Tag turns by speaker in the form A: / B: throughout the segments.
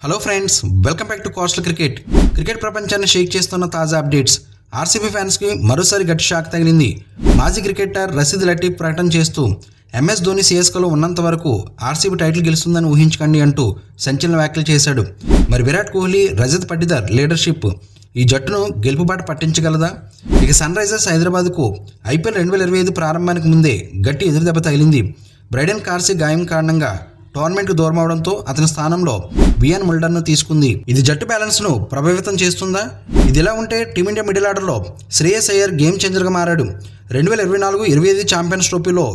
A: Hello friends, welcome back to coastal cricket. Cricket ప్రపంచాన్ని షేక్ చేస్తున్న తాజా అప్డేట్స్. ఆర్సీబీ ఫ్యాన్స్కి మరోసారి గట్టి షాక్ తగిలింది. మాజీ క్రికెటర్ రషీద్ లతీఫ్ ప్రకటన చేస్తూ ఎంఎస్ ధోని సిఎస్కేలో ఉన్నంత వరకు ఆర్సీబీ టైటిల్ గెలుస్తుందని ఊహించకండి అంటూ సంచలన వ్యాఖ్యలు చేశాడు. మరి విరాట్ కోహ్లీ, రజత్ పటిదార్ లీడర్షిప్ ఈ జట్టును గెలుపుబాట పట్టించగలదా? ఇక సన్ రైజర్స్ హైదరాబాద్కు ఐపీఎల్ 2025 ప్రారంభానికి ముందే గట్టి ఎదురుదెబ్బ తగిలింది. బ్రైడెన్ కార్సీ గాయం కారణంగా టోర్నమెంట్కు దూరం అవడంతో అతని స్థానంలో వియాన్ ముల్డర్ను తీసుకుంది. ఇది జట్టు బ్యాలెన్స్ను ప్రభావితం చేస్తుందా? ఇది ఇలా ఉంటే టీమిండియా మిడిల్ ఆర్డర్లో శ్రేయస్ అయ్యర్ గేమ్ చేంజర్గా మారాడు. 2024-25 ఛాంపియన్స్ ట్రోఫీలో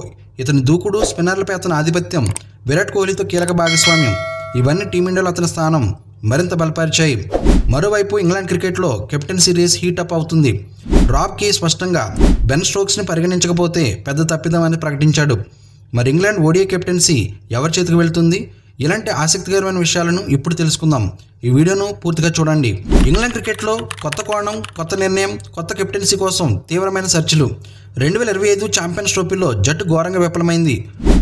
A: ఇతని దూకుడు, స్పిన్నర్లపై అతని ఆధిపత్యం, విరాట్ కోహ్లీతో కీలక భాగస్వామ్యం ఇవన్నీ టీమిండియాలో అతని స్థానం మరింత బలపరిచాయి. మరోవైపు ఇంగ్లాండ్ క్రికెట్లో కెప్టెన్ సిరీస్ హీటప్ అవుతుంది. రాబ్కి స్పష్టంగా బెన్ స్టోక్స్ని పరిగణించకపోతే పెద్ద తప్పిదం అని ప్రకటించాడు. మరి ఇంగ్లాండ్ ఓడిఐ కెప్టెన్సీ ఎవరి చేతికి వెళ్తుంది? ఇలాంటి ఆసక్తికరమైన విషయాలను ఇప్పుడు తెలుసుకుందాం. ఈ వీడియోను పూర్తిగా చూడండి. ఇంగ్లాండ్ క్రికెట్లో కొత్త కోణం, కొత్త నిర్ణయం, కొత్త కెప్టెన్సీ కోసం తీవ్రమైన చర్చలు. 2025 ఛాంపియన్స్ ట్రోఫీలో జట్టు ఘోరంగా విఫలమైంది.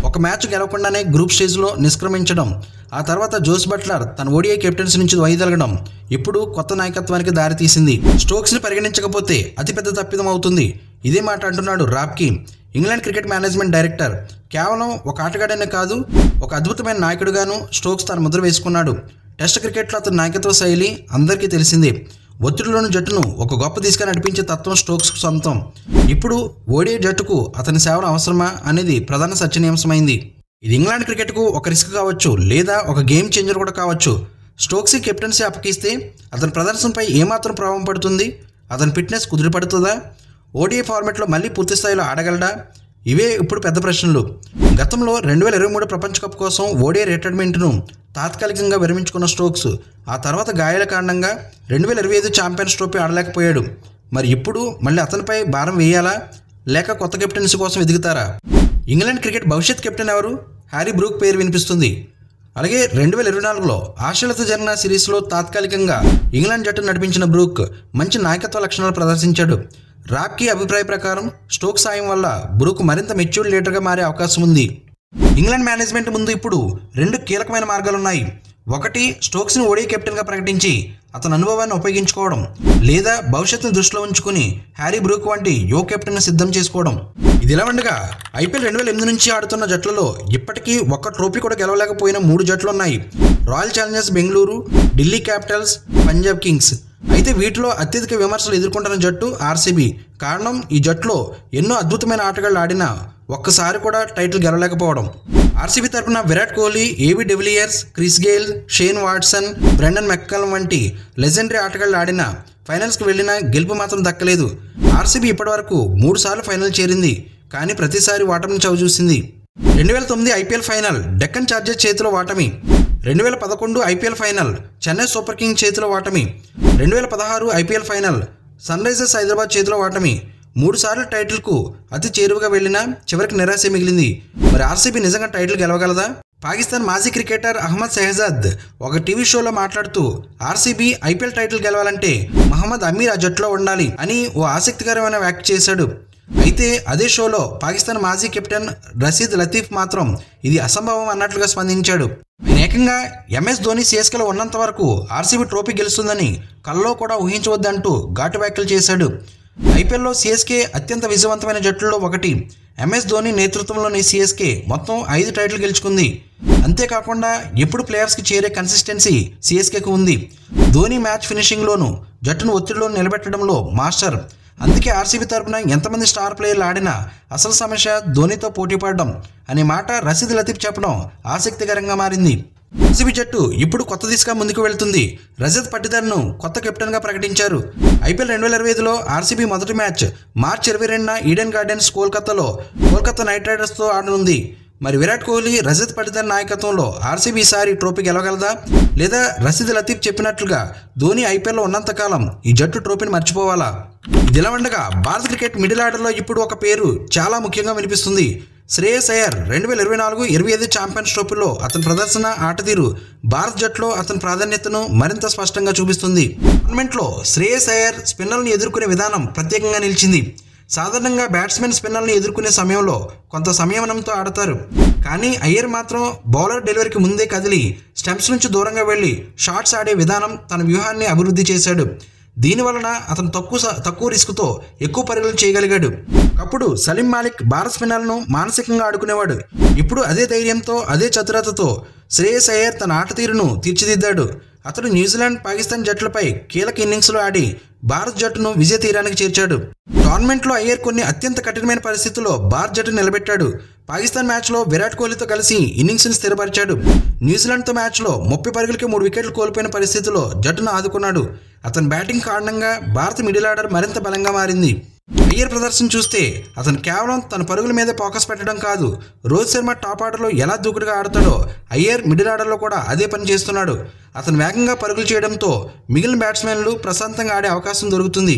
A: ఒక మ్యాచ్ గెలవకుండానే గ్రూప్ స్టేజ్లో నిష్క్రమించడం, ఆ తర్వాత జోస్ బట్లర్ తన ఓడిఐ కెప్టెన్సీ నుంచి వైదొలగడం ఇప్పుడు కొత్త నాయకత్వానికి దారితీసింది. స్టోక్స్ని పరిగణించకపోతే అతిపెద్ద తప్పిదం అవుతుంది. ఇదే మాట అంటున్నాడు రాబ్కి, ఇంగ్లాండ్ క్రికెట్ మేనేజ్మెంట్ డైరెక్టర్. కేవలం ఒక ఆటగాడనే కాదు, ఒక అద్భుతమైన నాయకుడిగాను స్టోక్స్ తన ముద్ర వేసుకున్నాడు. టెస్ట్ క్రికెట్లో అతని నాయకత్వ శైలి అందరికీ తెలిసిందే. ఒత్తిడిలోని జట్టును ఒక గొప్ప దిశగా నడిపించే తత్వం స్టోక్స్కు సొంతం. ఇప్పుడు ఓడిఐ జట్టుకు అతని సేవలు అవసరమా అనేది ప్రధాన చర్చనీయాంశమైంది. ఇది ఇంగ్లాండ్ క్రికెట్కు ఒక రిస్క్ కావచ్చు, లేదా ఒక గేమ్ చేంజర్ కూడా కావచ్చు. స్టోక్స్కి కెప్టెన్సీ అప్పగిస్తే అతని ప్రదర్శనపై ఏమాత్రం ప్రభావం పడుతుంది? అతని ఫిట్నెస్ కుదిరిపడుతుందా? ఓడిఐ ఫార్మాట్లో మళ్ళీ పూర్తి స్థాయిలో ఆడగలడా? ఇవే ఇప్పుడు పెద్ద ప్రశ్నలు. గతంలో 2023 ప్రపంచ కప్ కోసం ఓడిఐ రిటైర్మెంట్ను తాత్కాలికంగా విరమించుకున్న స్టోక్స్ ఆ తర్వాత గాయాల కారణంగా 2025 ఛాంపియన్స్ ట్రోఫీ ఆడలేకపోయాడు. మరి ఇప్పుడు మళ్ళీ అతనిపై భారం వేయాలా, లేక కొత్త కెప్టెన్సీ కోసం ఎదుగుతారా? ఇంగ్లాండ్ క్రికెట్ భవిష్యత్ కెప్టెన్ ఎవరు? హ్యారీ బ్రూక్ పేరు వినిపిస్తుంది. అలాగే 2024లో ఆస్ట్రేలియాతో జరిగిన సిరీస్లో తాత్కాలికంగా ఇంగ్లాండ్ జట్టును నడిపించిన బ్రూక్ మంచి నాయకత్వ లక్షణాలు ప్రదర్శించాడు. రాబ్కి అభిప్రాయ ప్రకారం స్టోక్స్ సాయం వల్ల బ్రూక్ మరింత మెచ్యూర్డ్ లీడర్గా మారే అవకాశం ఉంది. ఇంగ్లాండ్ మేనేజ్మెంట్ ముందు ఇప్పుడు రెండు కీలకమైన మార్గాలున్నాయి. ఒకటి, స్టోక్స్ని ఓడిఐ కెప్టెన్గా ప్రకటించి అతని అనుభవాన్ని ఉపయోగించుకోవడం, లేదా భవిష్యత్తును దృష్టిలో ఉంచుకుని హ్యారీ బ్రూక్ వంటి యువ కెప్టెన్ను సిద్ధం చేసుకోవడం. ఇది ఇలా ఉండగా ఐపీఎల్ 2008 నుంచి ఆడుతున్న జట్లలో ఇప్పటికీ ఒక్క ట్రోఫీ కూడా గెలవలేకపోయిన 3 జట్లు ఉన్నాయి. Royal Challengers Bengaluru, Delhi Capitals, Punjab Kings. అయితే వీటిలో అత్యధిక విమర్శలు ఎదుర్కొంటున్న జట్టు ఆర్సీబీ. కారణం, ఈ జట్టులో ఎన్నో అద్భుతమైన ఆటగాళ్లు ఆడినా ఒక్కసారి కూడా టైటిల్ గెలవలేకపోవడం. ఆర్సీబీ తరపున Virat Kohli, AB de Villiers, Chris Gayle, Shane Watson, Brendon McCullum వంటి లెజెండరీ ఆటగాళ్లు ఆడినా ఫైనల్స్కి వెళ్ళినా గెలుపు మాత్రం దక్కలేదు. ఆర్సీబీ ఇప్పటివరకు 3 సార్లు ఫైనల్ చేరింది, కానీ ప్రతిసారి ఓటమిని చవిచూసింది. 2009 ఐపీఎల్ ఫైనల్ డెక్కన్ చార్జర్స్ చేతిలో ఓటమి. 2011 IPL final Chennai Super Kings చేతిలో ఓటమి. 2016 IPL final Sunrisers Hyderabad చేతిలో ఓటమి. 3 సార్లు టైటిల్కు అతి చేరువగా వెళ్ళినా చివరికి నిరాశ మిగిలింది. మరి ఆర్సీబీ నిజంగా టైటిల్ గెలవగలదా? పాకిస్తాన్ మాజీ క్రికెటర్ అహ్మద్ షెహజాద్ ఒక టీవీ షోలో మాట్లాడుతూ ఆర్సీబీ ఐపీఎల్ టైటిల్ గెలవాలంటే మహమ్మద్ అమీర్ ఆ జట్టులో ఉండాలి అని ఓ ఆసక్తికరమైన వ్యాఖ్య చేశాడు. అయితే అదే షోలో పాకిస్తాన్ మాజీ కెప్టెన్ రషీద్ లతీఫ్ మాత్రం ఇది అసంభవం అన్నట్లుగా స్పందించాడు. ఆయన ఏకంగా ఎంఎస్ ధోని సిఎస్కేలో ఉన్నంత వరకు ఆర్సీబీ ట్రోఫీ గెలుస్తుందని కల్లో కూడా ఊహించవద్దంటూ ఘాటు వ్యాఖ్యలు చేశాడు. ఐపీఎల్లో సిఎస్కే అత్యంత విజయవంతమైన జట్లలో ఒకటి. ఎంఎస్ ధోని నేతృత్వంలోని సిఎస్కే మొత్తం 5 టైటిల్ గెలుచుకుంది. అంతేకాకుండా ఎప్పుడు ప్లేయర్స్కి చేరే కన్సిస్టెన్సీ సిఎస్కేకు ఉంది. ధోని మ్యాచ్ ఫినిషింగ్లోనూ జట్టును ఒత్తిడిలో నిలబెట్టడంలో మాస్టర్. అందుకే ఆర్సీబీ తరపున ఎంతమంది స్టార్ ప్లేయర్లు ఆడినా అసలు సమస్య ధోనితో పోటీ పడడం అనే మాట రషీద్ లతీఫ్ చెప్పడం ఆసక్తికరంగా మారింది. ఆర్సీబీ జట్టు ఇప్పుడు కొత్త దిశగా ముందుకు వెళ్తుంది. రజత్ పటిదార్ను కొత్త కెప్టెన్గా ప్రకటించారు. ఐపీఎల్ 2025లో ఆర్సీబీ మొదటి మ్యాచ్ మార్చి 22న ఈడెన్ గార్డెన్స్ కోల్కతా నైట్ రైడర్స్తో ఆడనుంది. మరి విరాట్ కోహ్లీ, రజత్ పటిదార్ నాయకత్వంలో ఆర్సీబీ ఈసారి ట్రోఫీ గెలవగలదా? లేదా రషీద్ లతీఫ్ చెప్పినట్లుగా ధోని ఐపీఎల్లో ఉన్నంతకాలం ఈ జట్టు ట్రోఫీని మర్చిపోవాలా? ఇదిలా ఉండగా భారత క్రికెట్ మిడిల్ ఆర్డర్లో ఇప్పుడు ఒక పేరు చాలా ముఖ్యంగా వినిపిస్తుంది. శ్రేయస్ అయ్యర్. 2024-25 ఛాంపియన్స్ ట్రోఫీలో అతని ప్రదర్శన, ఆటతీరు భారత జట్టులో అతని ప్రాధాన్యతను మరింత స్పష్టంగా చూపిస్తుంది. టోర్నమెంట్లో శ్రేయస్ అయ్యర్ స్పిన్నర్లను ఎదుర్కొనే విధానం ప్రత్యేకంగా నిలిచింది. సాధారణంగా బ్యాట్స్మెన్ స్పిన్నర్ని ఎదుర్కొనే సమయంలో కొంత సంయమనంతో ఆడతారు. కానీ అయ్యర్ మాత్రం బౌలర్ డెలివరీకి ముందే కదిలి స్టంప్స్ నుంచి దూరంగా వెళ్లి షాట్స్ ఆడే విధానం తన వ్యూహాన్ని అభివృద్ధి చేశాడు. దీనివలన అతను తక్కువ రిస్క్తో ఎక్కువ పరుగులు చేయగలిగాడు. అప్పుడు సలీం మాలిక్ భారత్ స్పిన్నర్లను మానసికంగా ఆడుకునేవాడు. ఇప్పుడు అదే ధైర్యంతో అదే చతురతతో శ్రేయస్ అయ్యర్ తన ఆట తీరును తీర్చిదిద్దాడు. అతడు న్యూజిలాండ్, పాకిస్తాన్ జట్లపై కీలక ఇన్నింగ్స్లో ఆడి భారత్ జట్టును విజయ తీరానికి చేర్చాడు. టోర్నమెంట్లో అయ్యర్ కొన్ని అత్యంత కఠినమైన పరిస్థితుల్లో భారత్ జట్టు నిలబెట్టాడు. పాకిస్తాన్ మ్యాచ్లో విరాట్ కోహ్లీతో కలిసి ఇన్నింగ్స్ని స్థిరపరిచాడు. న్యూజిలాండ్తో మ్యాచ్లో 30 పరుగులకి 3 వికెట్లు కోల్పోయిన పరిస్థితుల్లో జట్టును ఆదుకున్నాడు. అతని బ్యాటింగ్ కారణంగా భారత మిడిల్ ఆర్డర్ మరింత బలంగా మారింది. అయ్యర్ ప్రదర్శన చూస్తే అతను కేవలం తన పరుగుల మీద ఫోకస్ పెట్టడం కాదు, రోహిత్ శర్మ టాప్ ఆర్డర్లో ఎలా దూకుడుగా ఆడతాడో అయ్యర్ మిడిల్ ఆర్డర్లో కూడా అదే పని చేస్తున్నాడు. అతను వేగంగా పరుగులు చేయడంతో మిగిలిన బ్యాట్స్మెన్లు ప్రశాంతంగా ఆడే అవకాశం దొరుకుతుంది.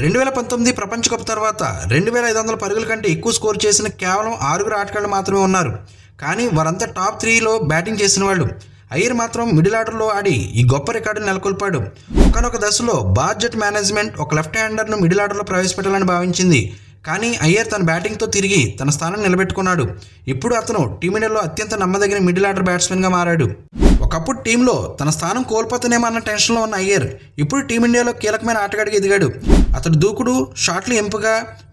A: 2019 ప్రపంచ కప్ తర్వాత 2500 పరుగుల కంటే ఎక్కువ స్కోర్ చేసిన కేవలం 6 ఆటగాళ్లు మాత్రమే ఉన్నారు. కానీ వారంతా టాప్ 3లో బ్యాటింగ్ చేసిన వాళ్ళు. అయ్యర్ మాత్రం మిడిల్ ఆర్డర్లో ఆడి ఈ గొప్ప రికార్డును నెలకొల్పాడు. ఒకనొక దశలో భారత్ జట్ మేనేజ్మెంట్ ఒక లెఫ్ట్ హ్యాండర్ను మిడిల్ ఆర్డర్లో ప్రవేశపెట్టాలని భావించింది. కానీ అయ్యర్ తన బ్యాటింగ్తో తిరిగి తన స్థానం నిలబెట్టుకున్నాడు. ఇప్పుడు అతను టీమిండియాలో అత్యంత నమ్మదగిన మిడిల్ ఆర్డర్ బ్యాట్స్మెన్గా మారాడు. ఒకప్పుడు టీంలో తన స్థానం కోల్పోతానేమో అన్న టెన్షన్లో ఉన్న అయ్యర్ ఇప్పుడు టీమిండియాలో కీలకమైన ఆటగాడిగా ఎదిగాడు. అతడు దూకుడు, షాట్లు ఎంపిక,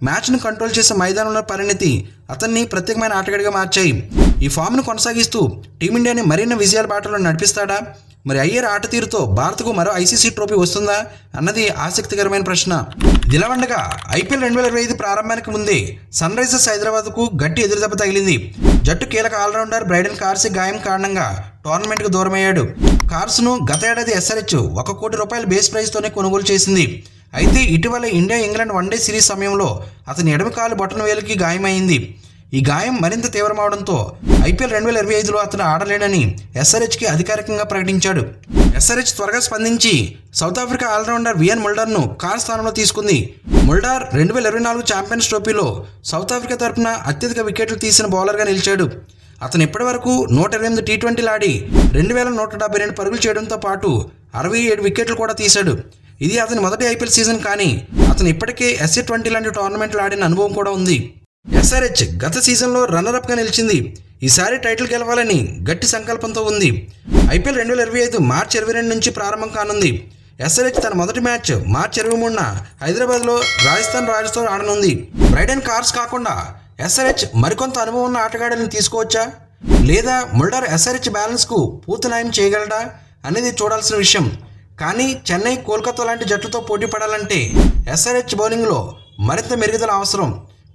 A: మ్యాచ్ను కంట్రోల్ చేసే మైదానంలో పరిణితి అతన్ని ప్రత్యేకమైన ఆటగాడిగా మార్చాయి. ఈ ఫామ్ను కొనసాగిస్తూ టీమిండియాని మరిన్ని విజయాల బాటలో నడిపిస్తాడా? మరి అయ్యర్ ఆట తీరుతో భారత్కు మరో ఐసీసీ ట్రోఫీ వస్తుందా అన్నది ఆసక్తికరమైన ప్రశ్న. ఇలా ఉండగా ఐపీఎల్ 2025 ప్రారంభానికి ముందే సన్ రైజర్స్ హైదరాబాద్కు గట్టి ఎదురుదెబ్బ తగిలింది. జట్టు కీలక ఆల్రౌండర్ బ్రైడెన్ కార్సీ గాయం కారణంగా టోర్నమెంట్కు దూరమయ్యాడు. కార్స్ను గత ఏడాది ఎస్ఆర్హెచ్ ₹1 కోటి బేస్ ప్రైజ్తోనే కొనుగోలు చేసింది. అయితే ఇటీవల ఇండియా ఇంగ్లాండ్ వన్డే సిరీస్ సమయంలో అతని ఎడమ కాలు బొటన వేలుకి గాయమైంది. ఈ గాయం మరింత తీవ్రమవడంతో ఐపీఎల్ 2025లో అతను ఆడలేడని ఎస్ఆర్హెచ్కి అధికారికంగా ప్రకటించాడు. ఎస్ఆర్హెచ్ త్వరగా స్పందించి సౌత్ ఆఫ్రికా ఆల్రౌండర్ వియాన్ ముల్డర్ను కార్ స్థానంలో తీసుకుంది. ముల్డర్ 2024 ఛాంపియన్స్ ట్రోఫీలో సౌత్ ఆఫ్రికా తరపున అత్యధిక వికెట్లు తీసిన బౌలర్గా నిలిచాడు. అతను ఇప్పటివరకు 128 టీ20లు ఆడి 2172 పరుగులు చేయడంతో పాటు 67 వికెట్లు కూడా తీశాడు. ఇది అతని మొదటి ఐపీఎల్ సీజన్, కానీ అతను ఇప్పటికే SC20 లాంటి టోర్నమెంట్లు ఆడిన అనుభవం కూడా ఉంది. ఎస్ఆర్హెచ్ గత సీజన్లో రన్నరప్గా నిలిచింది. ఈసారి టైటిల్ గెలవాలని గట్టి సంకల్పంతో ఉంది. ఐపీఎల్ 2025 మార్చి 22 నుంచి ప్రారంభం కానుంది. ఎస్ఆర్హెచ్ తన మొదటి మ్యాచ్ మార్చి 23న హైదరాబాద్లో రాజస్థాన్ రాయల్స్తో ఆడనుంది. బ్రైడెన్ కార్స్ కాకుండా ఎస్ఆర్హెచ్ మరికొంత అనుభవం ఉన్న ఆటగాడులను తీసుకోవచ్చా, లేదా ముల్డర్ ఎస్ఆర్హెచ్ బ్యాలెన్స్కు పూర్తి న్యాయం చేయగలడా అనేది చూడాల్సిన విషయం. కానీ చెన్నై, కోల్కతా లాంటి జట్లతో పోటీ పడాలంటే ఎస్ఆర్హెచ్ బౌలింగ్లో మరింత మెరుగుదల అవసరం.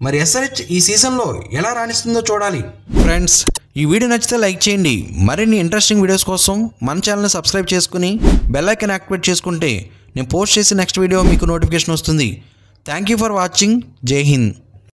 A: మరి ఎస్ఆర్హెచ్ ఈ సీజన్లో ఎలా రాణిస్తుందో చూడాలి. ఫ్రెండ్స్, ఈ వీడియో నచ్చితే లైక్ చేయండి. మరిన్ని ఇంట్రెస్టింగ్ వీడియోస్ కోసం మన ఛానల్ని సబ్స్క్రైబ్ చేసుకుని బెల్ ఐకాన్ యాక్టివేట్ చేసుకుంటే నేను పోస్ట్ చేసే నెక్స్ట్ వీడియో మీకు నోటిఫికేషన్ వస్తుంది. Thank you for watching. జై హింద్.